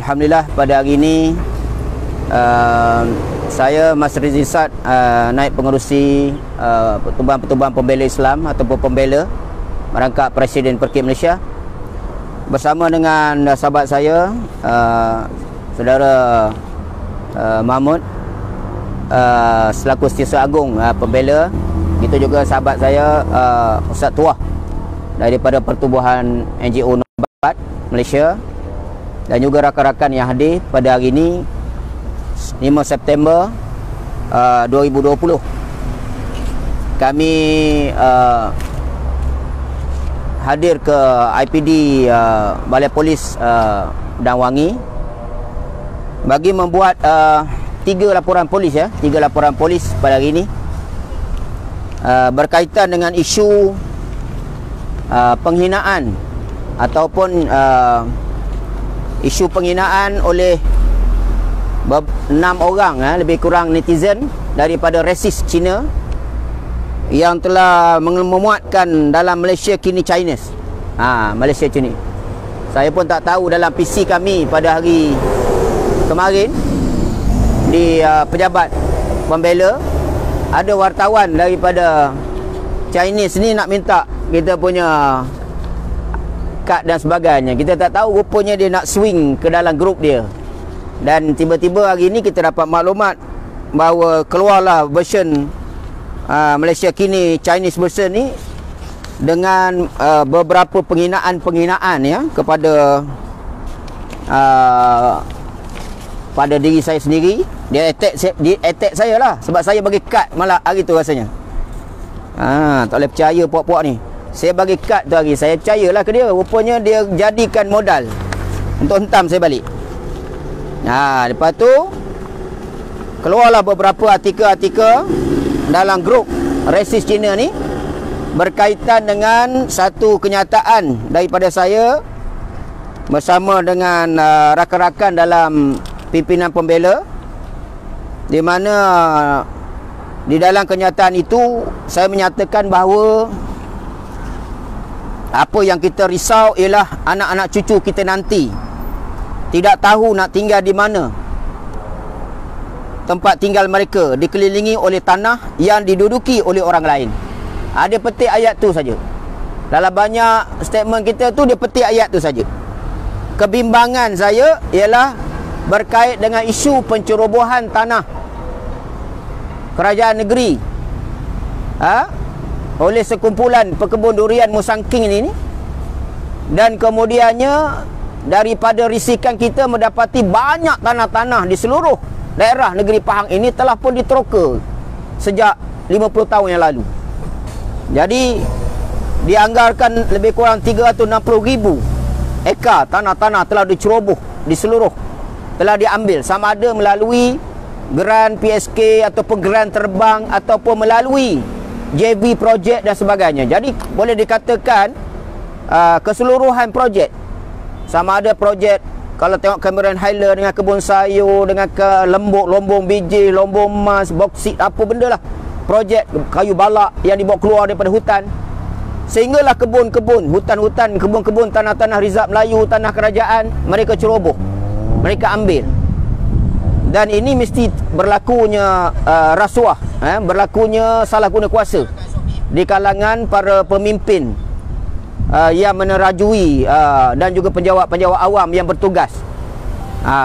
Alhamdulillah pada hari ini saya Mas Rizky Sad, naib pengerusi Pertubuhan Pembela Islam ataupun pembela merangkap Presiden Perkip Malaysia, bersama dengan sahabat saya saudara Mahmud selaku Setiausaha Agung pembela. Itu juga sahabat saya Ustaz Tuah daripada Pertubuhan NGO Nombor 4 Malaysia, dan juga rakan-rakan yang hadir pada hari ini 5 September 2020. Kami hadir ke IPD Balai Polis Padang Wangi bagi membuat 3 laporan polis, 3 laporan polis pada hari ini berkaitan dengan isu penghinaan ataupun isu penghinaan oleh 6 orang lebih kurang netizen daripada resis Cina yang telah memuatkan dalam Malaysia Kini Chinese. Malaysia Cina. Saya pun tak tahu dalam PC kami pada hari kemarin di pejabat pembela ada wartawan daripada Chinese ni nak minta kita punya kad dan sebagainya. Kita tak tahu, rupanya dia nak swing ke dalam grup dia. Dan tiba-tiba hari ini kita dapat maklumat bahawa keluarlah version Malaysia Kini Chinese version ni dengan beberapa penghinaan kepada pada diri saya sendiri. Dia attack saya lah sebab saya bagi kad malah hari tu rasanya. Tak boleh percaya puak-puak ni. Saya bagi kad tu hari, saya percayalah ke dia. Rupanya dia jadikan modal untuk hentam saya balik. Lepas tu keluarlah beberapa artikel-artikel dalam grup resis Cina ni berkaitan dengan satu kenyataan daripada saya bersama dengan rakan-rakan dalam pimpinan pembela, di mana di dalam kenyataan itu saya menyatakan bahawa apa yang kita risau ialah anak-anak cucu kita nanti tidak tahu nak tinggal di mana tempat tinggal mereka, dikelilingi oleh tanah yang diduduki oleh orang lain. Dia petik ayat tu saja. Dalam banyak statement kita tu dia petik ayat tu saja. Kebimbangan saya ialah berkait dengan isu pencerobohan tanah kerajaan negeri oleh sekumpulan pekebun durian Musangking ini, dan kemudiannya daripada risikan kita mendapati banyak tanah-tanah di seluruh daerah negeri Pahang ini telah pun diteroka sejak 50 tahun yang lalu. Jadi dianggarkan lebih kurang 360,000 ekar tanah-tanah telah diceroboh di seluruh, telah diambil, sama ada melalui geran PSK ataupun geran terbang ataupun melalui JV projek dan sebagainya. Jadi boleh dikatakan keseluruhan projek, sama ada projek kalau tengok Cameron Highland dengan kebun sayur, dengan lombong biji, lombong emas, boksit, apa benda lah, projek kayu balak yang dibawa keluar daripada hutan, sehinggalah kebun-kebun, hutan-hutan, kebun-kebun, tanah-tanah Rizab Melayu, tanah kerajaan, mereka ceroboh, mereka ambil. Dan ini mesti berlakunya rasuah, berlakunya salah guna kuasa di kalangan para pemimpin yang menerajui dan juga penjawat-penjawat awam yang bertugas,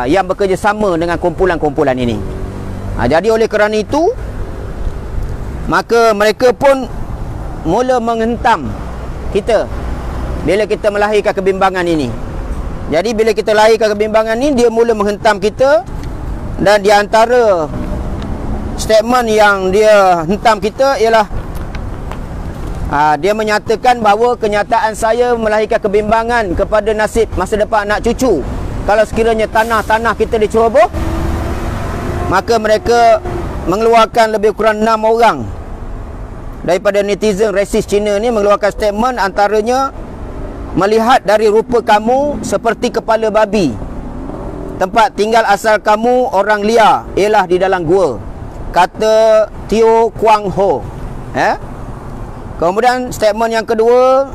yang bekerjasama dengan kumpulan-kumpulan ini. Jadi oleh kerana itu, maka mereka pun mula menghentam kita bila kita melahirkan kebimbangan ini. Jadi bila kita lahirkan kebimbangan ini, dia mula menghentam kita. Dan di antara statement yang dia hentam kita ialah dia menyatakan bahawa kenyataan saya melahirkan kebimbangan kepada nasib masa depan anak cucu kalau sekiranya tanah-tanah kita diceroboh. Maka mereka mengeluarkan lebih kurang 6 orang daripada netizen resis Cina ni mengeluarkan statement, antaranya, melihat dari rupa kamu seperti kepala babi, tempat tinggal asal kamu orang liar ialah di dalam gua, kata Teo Kwang Ho. Kemudian statement yang kedua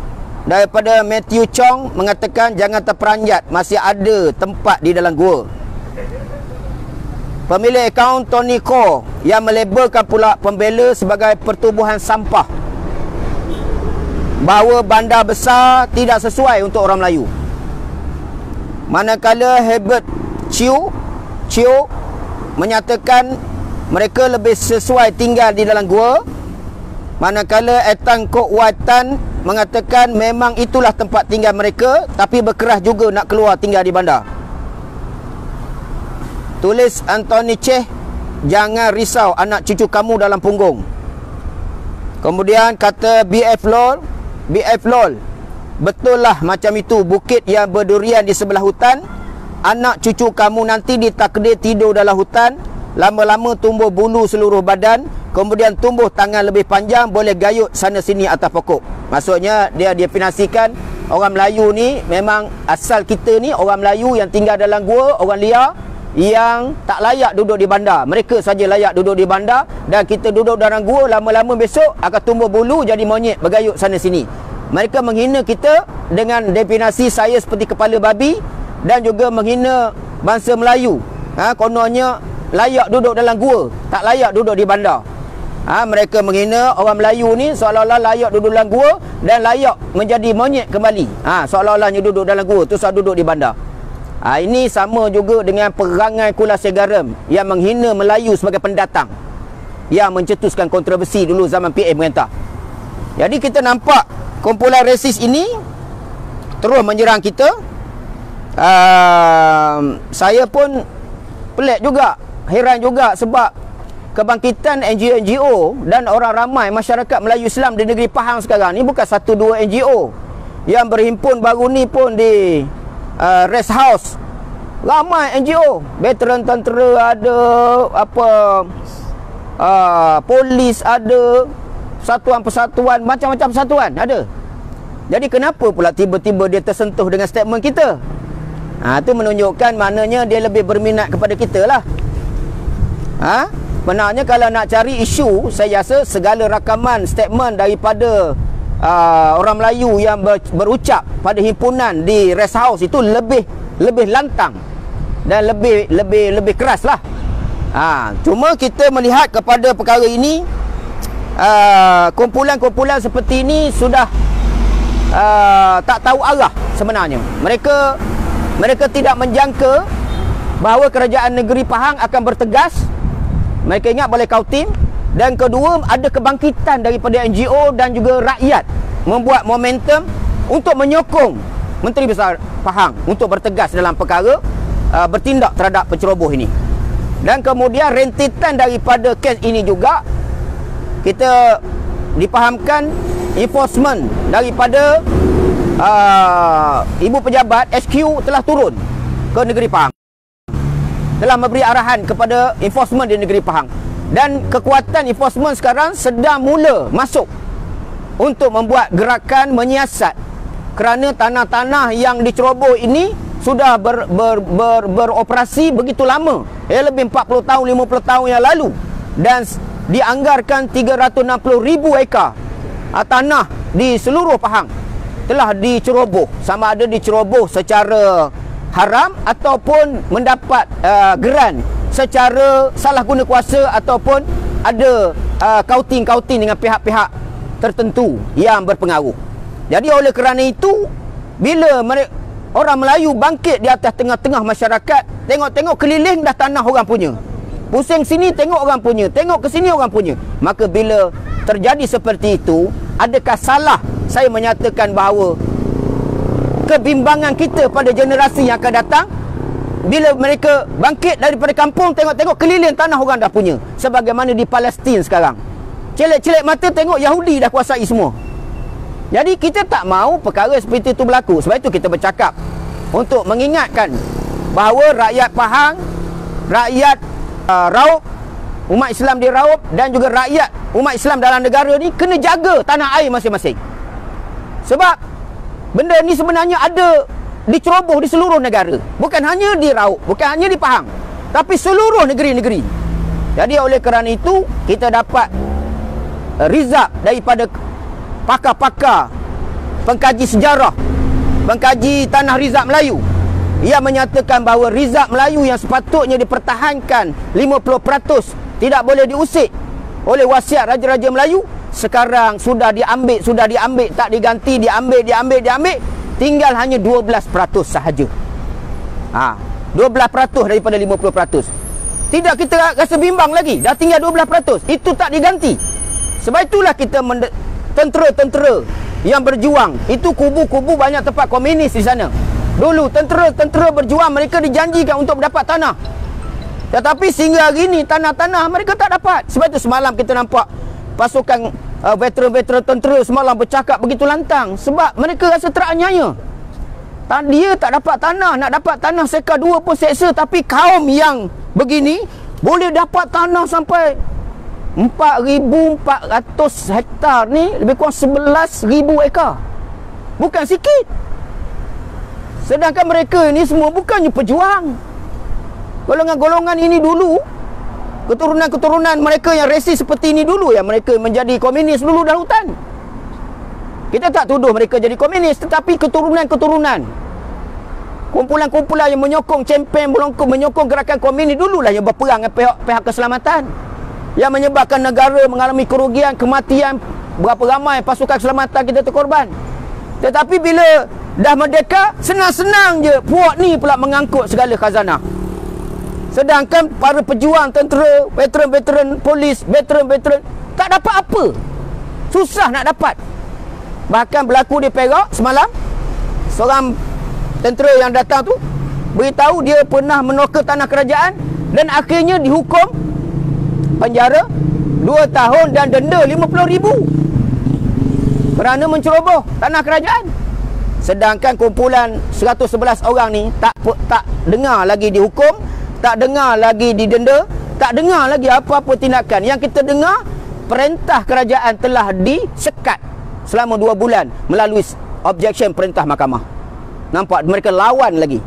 daripada Matthew Chong mengatakan jangan terperanjat, masih ada tempat di dalam gua. Pemilik akaun Tony Ko yang melabelkan pula pembela sebagai pertubuhan sampah, bahawa bandar besar tidak sesuai untuk orang Melayu. Manakala Herbert Chiu menyatakan mereka lebih sesuai tinggal di dalam gua. Manakala Ethan Kok Watan mengatakan memang itulah tempat tinggal mereka, tapi berkeras juga nak keluar tinggal di bandar. Tulis Anthony Cheh, jangan risau anak cucu kamu dalam punggung. Kemudian kata BF Lol, betul lah macam itu, bukit yang berdurian di sebelah hutan. Anak cucu kamu nanti ditakdir tidur dalam hutan, lama-lama tumbuh bulu seluruh badan, kemudian tumbuh tangan lebih panjang, boleh gayut sana sini atas pokok. Maksudnya dia definisikan orang Melayu ni memang asal kita ni orang Melayu yang tinggal dalam gua, orang liar yang tak layak duduk di bandar. Mereka saja layak duduk di bandar, dan kita duduk dalam gua, lama-lama besok akan tumbuh bulu jadi monyet bergayut sana sini. Mereka menghina kita dengan definisi saya seperti kepala babi, dan juga menghina bangsa Melayu. Kononnya layak duduk dalam gua, tak layak duduk di bandar. Mereka menghina orang Melayu ni seolah-olah layak duduk dalam gua dan layak menjadi monyet kembali. Seolah-olahnya duduk dalam gua tu saat duduk di bandar. Ini sama juga dengan perangai Kulasai Garam yang menghina Melayu sebagai pendatang, yang mencetuskan kontroversi dulu zaman PM merintah. Jadi kita nampak kumpulan resis ini terus menyerang kita. Saya pun pelik juga, heran juga, sebab kebangkitan NGO dan orang ramai masyarakat Melayu Islam di negeri Pahang sekarang ni bukan satu dua NGO yang berhimpun baru ni pun di rest house. Ramai NGO, veteran tentera ada, polis ada, persatuan, macam-macam persatuan ada. Jadi kenapa pula tiba-tiba dia tersentuh dengan statement kita? Itu menunjukkan maknanya dia lebih berminat kepada kita lah. Benarnya kalau nak cari isu, saya rasa segala rakaman statement daripada orang Melayu yang berucap pada himpunan di rest house itu lebih lantang dan lebih keras lah. Cuma kita melihat kepada perkara ini, kumpulan-kumpulan seperti ini sudah tak tahu arah sebenarnya. Mereka tidak menjangka bahawa kerajaan negeri Pahang akan bertegas. Mereka ingat boleh Kautim. Dan kedua, ada kebangkitan daripada NGO dan juga rakyat membuat momentum untuk menyokong Menteri Besar Pahang untuk bertegas dalam perkara bertindak terhadap penceroboh ini. Dan kemudian rentetan daripada kes ini juga, kita dipahamkan enforcement daripada ibu pejabat HQ telah turun ke negeri Pahang, telah memberi arahan kepada enforcement di negeri Pahang. Dan kekuatan enforcement sekarang sedang mula masuk untuk membuat gerakan menyiasat, kerana tanah-tanah yang diceroboh ini sudah beroperasi begitu lama, lebih 40 tahun 50 tahun yang lalu, dan dianggarkan 360,000 ekar tanah di seluruh Pahang telah diceroboh. Sama ada diceroboh secara haram ataupun mendapat geran secara salah guna kuasa, ataupun ada kauting-kauting dengan pihak-pihak tertentu yang berpengaruh. Jadi oleh kerana itu, bila orang Melayu bangkit di atas tengah-tengah masyarakat, tengok-tengok keliling dah tanah orang punya, pusing sini tengok orang punya, tengok ke sini orang punya, maka bila terjadi seperti itu, adakah salah saya menyatakan bahawa kebimbangan kita pada generasi yang akan datang, bila mereka bangkit daripada kampung, tengok-tengok keliling tanah orang dah punya, sebagaimana di Palestin sekarang, celek-celek mata tengok Yahudi dah kuasai semua. Jadi kita tak mahu perkara seperti itu berlaku. Sebab itu kita bercakap untuk mengingatkan bahawa rakyat Pahang, rakyat Raub, umat Islam di Raub, dan juga rakyat umat Islam dalam negara ni kena jaga tanah air masing-masing. Sebab benda ni sebenarnya ada diceroboh di seluruh negara, bukan hanya di Raub, bukan hanya di Pahang, tapi seluruh negeri-negeri. Jadi oleh kerana itu, kita dapat rizab daripada pakar-pakar pengkaji sejarah, pengkaji tanah Rizab Melayu. Ia menyatakan bahawa Rizab Melayu yang sepatutnya dipertahankan 50% tidak boleh diusik oleh wasiat Raja-Raja Melayu, sekarang sudah diambil, tak diganti, diambil. Tinggal hanya 12% sahaja. 12% daripada 50%. Tidak, kita rasa bimbang lagi. Dah tinggal 12%. Itu tak diganti. Sebab itulah kita tentera-tentera yang berjuang. Itu kubu-kubu banyak tempat komunis di sana. Dulu tentera-tentera berjuang, mereka dijanjikan untuk mendapat tanah. Tetapi sehingga hari ini tanah-tanah mereka tak dapat. Sebab itu semalam kita nampak pasukan veteran-veteran tentera semalam bercakap begitu lantang. Sebab mereka rasa teraniaya. Dia tak dapat tanah. Nak dapat tanah sekar 2 pun seksa. Tapi kaum yang begini boleh dapat tanah sampai 4,400 hektar ni, lebih kurang 11,000 ekar. Bukan sikit. Sedangkan mereka ni semua bukannya pejuang. Golongan-golongan ini dulu, keturunan-keturunan mereka yang resis seperti ini dulu, yang mereka menjadi komunis dulu dalam hutan. Kita tak tuduh mereka jadi komunis, tetapi keturunan-keturunan, kumpulan-kumpulan yang menyokong campaign, menyokong gerakan komunis dululah yang berperang dengan pihak keselamatan, yang menyebabkan negara mengalami kerugian, kematian, berapa ramai pasukan keselamatan kita terkorban. Tetapi bila dah merdeka, senang-senang je puak ni pula mengangkut segala khazanah. Sedangkan para pejuang, tentera, veteran-veteran polis, veteran-veteran tak dapat apa. Susah nak dapat. Bahkan berlaku di Perak semalam, seorang tentera yang datang tu beritahu dia pernah menoka tanah kerajaan dan akhirnya dihukum penjara 2 tahun dan denda 50,000 kerana menceroboh tanah kerajaan. Sedangkan kumpulan 111 orang ni tak dengar lagi dihukum, tak dengar lagi didenda, tak dengar lagi apa-apa tindakan. Yang kita dengar, perintah kerajaan telah disekat selama 2 bulan melalui objection perintah mahkamah. Nampak mereka lawan lagi.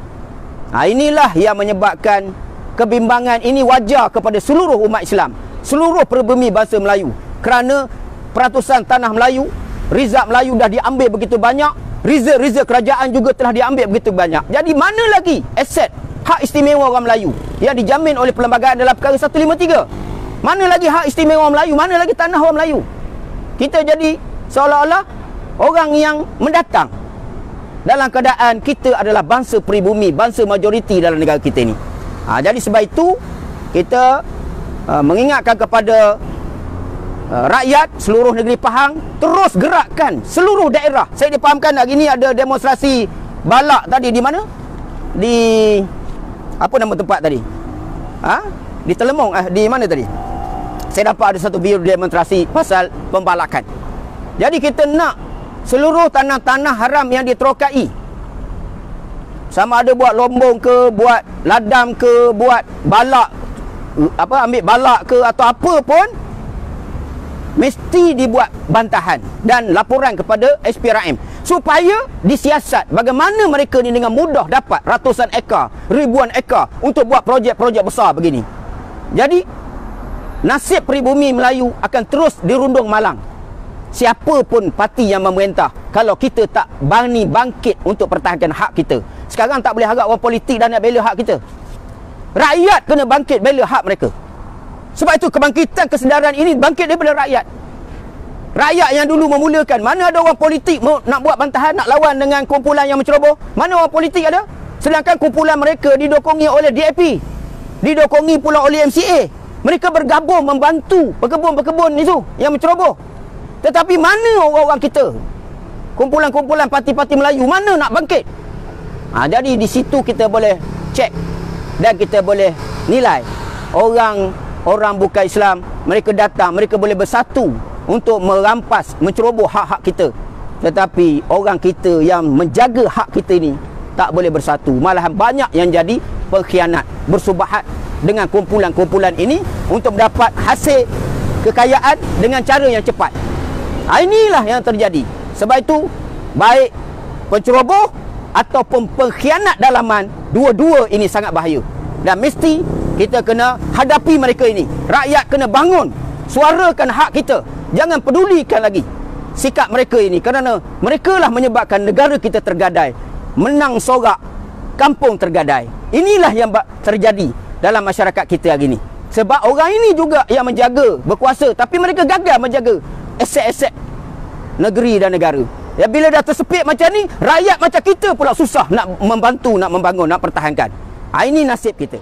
Inilah yang menyebabkan kebimbangan ini wajar kepada seluruh umat Islam, seluruh peribumi bangsa Melayu. Kerana peratusan tanah Melayu, Rizab Melayu dah diambil begitu banyak, rezerv kerajaan juga telah diambil begitu banyak. Jadi mana lagi aset hak istimewa orang Melayu yang dijamin oleh Perlembagaan dalam Perkara 153? Mana lagi hak istimewa orang Melayu? Mana lagi tanah orang Melayu? Kita jadi seolah-olah orang yang mendatang, dalam keadaan kita adalah bangsa peribumi, bangsa majoriti dalam negara kita ini. Jadi sebab itu kita mengingatkan kepada rakyat seluruh negeri Pahang, terus gerakkan seluruh daerah. Saya dipahamkan hari ini ada demonstrasi balak tadi di mana? Di apa nama tempat tadi? Di Telemong, di mana tadi? Saya dapat ada satu video demonstrasi pasal pembalakan. Jadi kita nak seluruh tanah-tanah haram yang diterokai, sama ada buat lombong ke, buat ladam ke, buat balak, ambil balak ke atau apa pun, mesti dibuat bantahan dan laporan kepada SPRM supaya disiasat bagaimana mereka ni dengan mudah dapat ratusan ekar, ribuan ekar untuk buat projek-projek besar begini. Jadi nasib peribumi Melayu akan terus dirundung malang. Siapa pun parti yang memerintah, kalau kita tak berani bangkit untuk pertahankan hak kita. Sekarang tak boleh harap orang politik dan nak bela hak kita. Rakyat kena bangkit bela hak mereka. Sebab itu kebangkitan kesedaran ini bangkit daripada rakyat. Rakyat yang dulu memulakan. Mana ada orang politik nak buat bantahan, nak lawan dengan kumpulan yang menceroboh? Mana orang politik ada? Sedangkan kumpulan mereka didokongi oleh DAP, didokongi pula oleh MCA. Mereka bergabung membantu pekebun-pekebun itu yang menceroboh. Tetapi mana orang-orang kita, kumpulan-kumpulan parti-parti Melayu, mana nak bangkit? Jadi di situ kita boleh cek dan kita boleh nilai orang bukan Islam, mereka datang, mereka boleh bersatu untuk merampas, menceroboh hak-hak kita. Tetapi orang kita yang menjaga hak kita ini tak boleh bersatu. Malahan banyak yang jadi pengkhianat, bersubahat dengan kumpulan-kumpulan ini untuk mendapat hasil kekayaan dengan cara yang cepat. Inilah yang terjadi. Sebab itu, baik penceroboh ataupun pengkhianat dalaman, dua-dua ini sangat bahaya. Dan mesti kita kena hadapi mereka ini. Rakyat kena bangun, suarakan hak kita. Jangan pedulikan lagi sikap mereka ini, kerana mereka lah menyebabkan negara kita tergadai, menang sorak, kampung tergadai. Inilah yang terjadi dalam masyarakat kita hari ini. Sebab orang ini juga yang menjaga, berkuasa, tapi mereka gagal menjaga aset-aset negeri dan negara. Ya, bila dah tersepit macam ni, rakyat macam kita pula susah nak membantu, nak membangun, nak pertahankan. Ini nasib kita.